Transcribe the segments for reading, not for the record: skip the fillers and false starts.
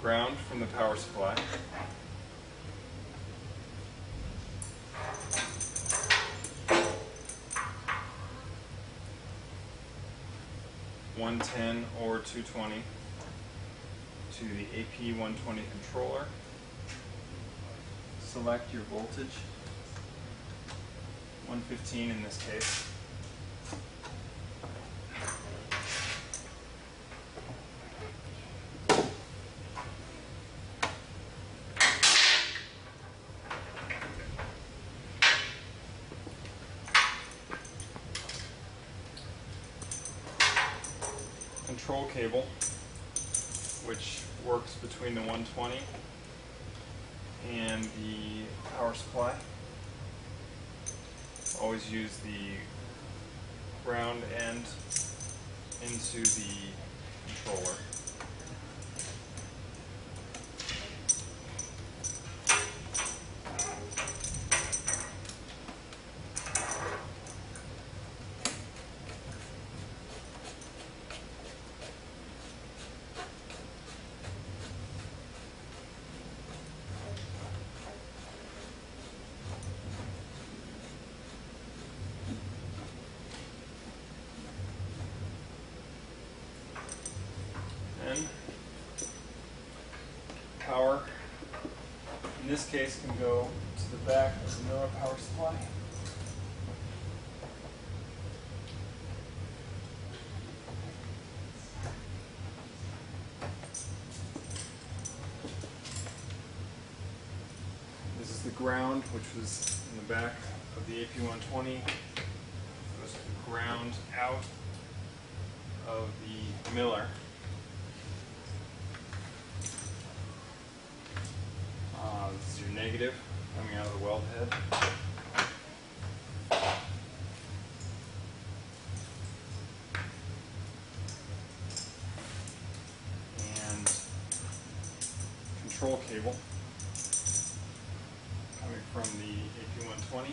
ground from the power supply. .110 or 220 to the AP120 controller. Select your voltage, 115 in this case. Control cable, which works between the 120 and the power supply. Always use the ground end into the controller. And power, in this case, can go to the back of the Miller power supply. This is the ground, which was in the back of the AP120. Goes the ground out of the Miller. This is your negative coming out of the weld head. And control cable coming from the AP120.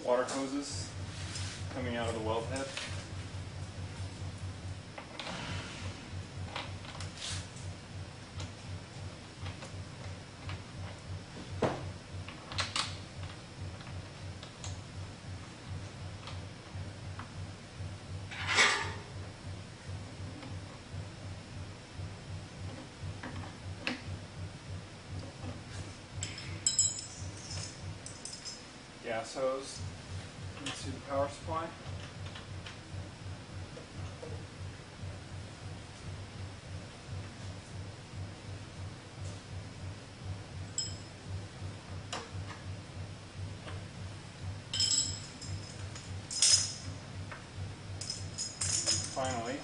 Water hoses coming out of the weld head. Gas hose into the power supply. Finally,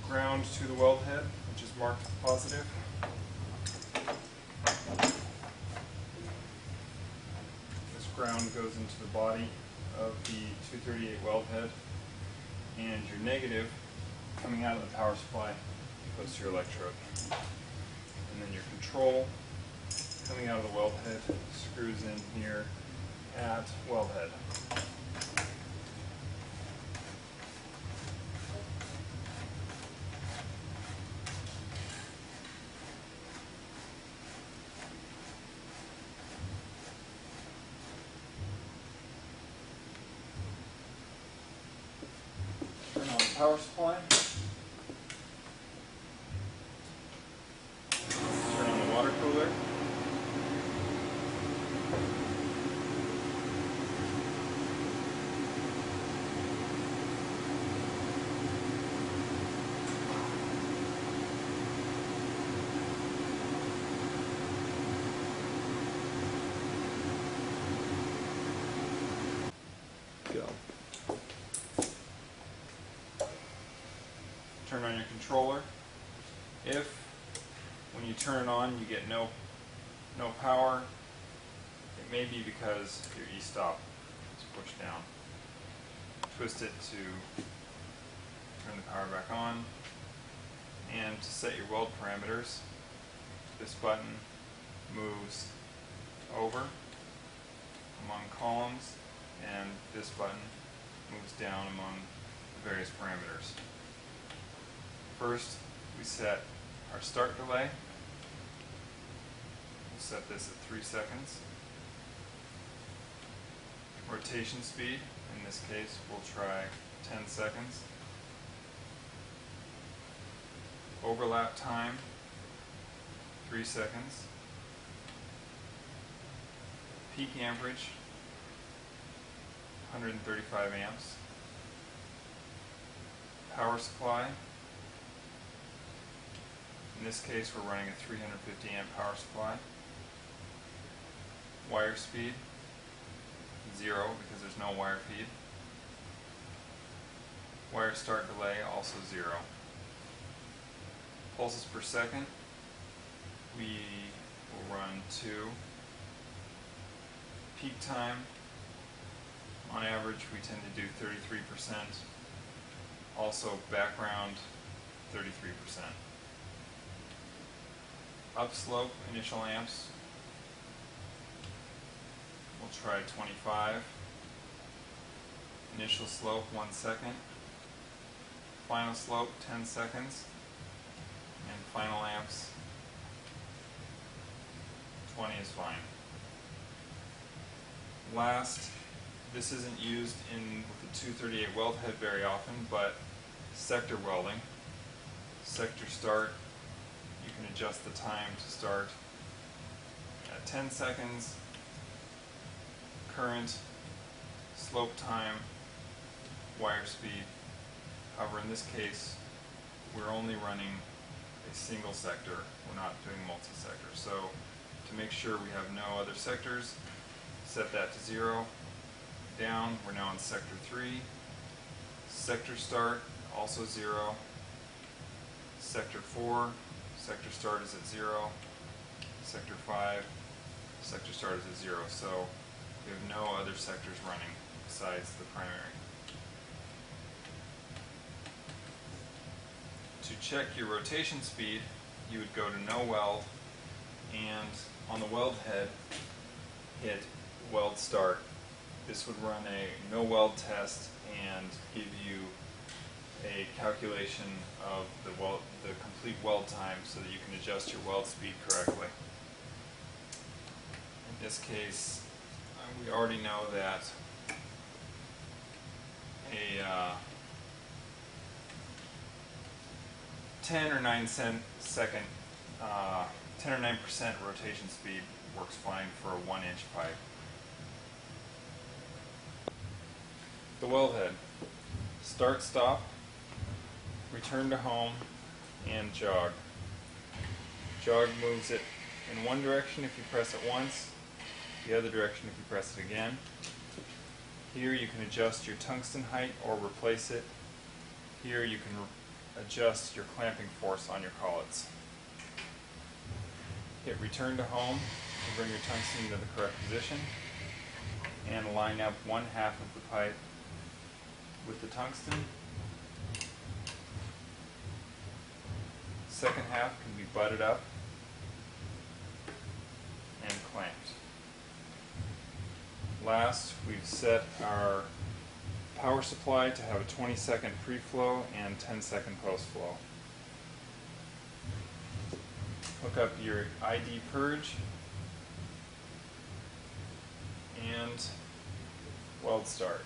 ground to the weld head, which is marked positive. Ground goes into the body of the 238 weld head, and your negative coming out of the power supply goes to your electrode. And then your control coming out of the weld head screws in here at weld head. Turn on the power supply. Turn on the water cooler. go. Turn on your controller. If when you turn it on you get no power, it may be because your E-stop is pushed down. Twist it to turn the power back on, and to set your weld parameters, this button moves over among columns, and this button moves down among the various parameters. First, we set our start delay. We'll set this at 3 seconds. Rotation speed, in this case, we'll try 10 seconds. Overlap time, 3 seconds. Peak amperage, 135 amps. Power supply, in this case we're running a 350 amp power supply. Wire speed, 0 because there's no wire feed. Wire start delay, also 0. Pulses per second, we will run 2. Peak time, on average we tend to do 33%. Also background, 33%. Upslope, initial amps, we'll try 25. Initial slope, 1 second. Final slope, 10 seconds. And final amps, 20 is fine. Last, this isn't used with the 238 weld head very often, but sector welding. Sector start, you can adjust the time to start at 10 seconds. Current, slope time, wire speed. However, in this case, we're only running a single sector. We're not doing multi-sector. So to make sure we have no other sectors, set that to 0. Down, we're now in sector 3. Sector start, also 0. Sector 4, sector start is at 0. Sector 5, sector start is at 0. So we have no other sectors running besides the primary. To check your rotation speed, you would go to no weld, and on the weld head, hit weld start. This would run a no weld test and give you a calculation of the complete weld time so that you can adjust your weld speed correctly. In this case, we already know that a 10 or 9% rotation speed works fine for a 1-inch pipe. The weld head. Start, stop, return to home, and jog. Jog moves it in one direction if you press it once, the other direction if you press it again. Here you can adjust your tungsten height or replace it. Here you can adjust your clamping force on your collets. Hit return to home to bring your tungsten into the correct position, and line up 1/2 of the pipe with the tungsten. Second half can be butted up and clamped. Last, we've set our power supply to have a 20-second pre-flow and 10-second post-flow. Hook up your ID purge and weld start.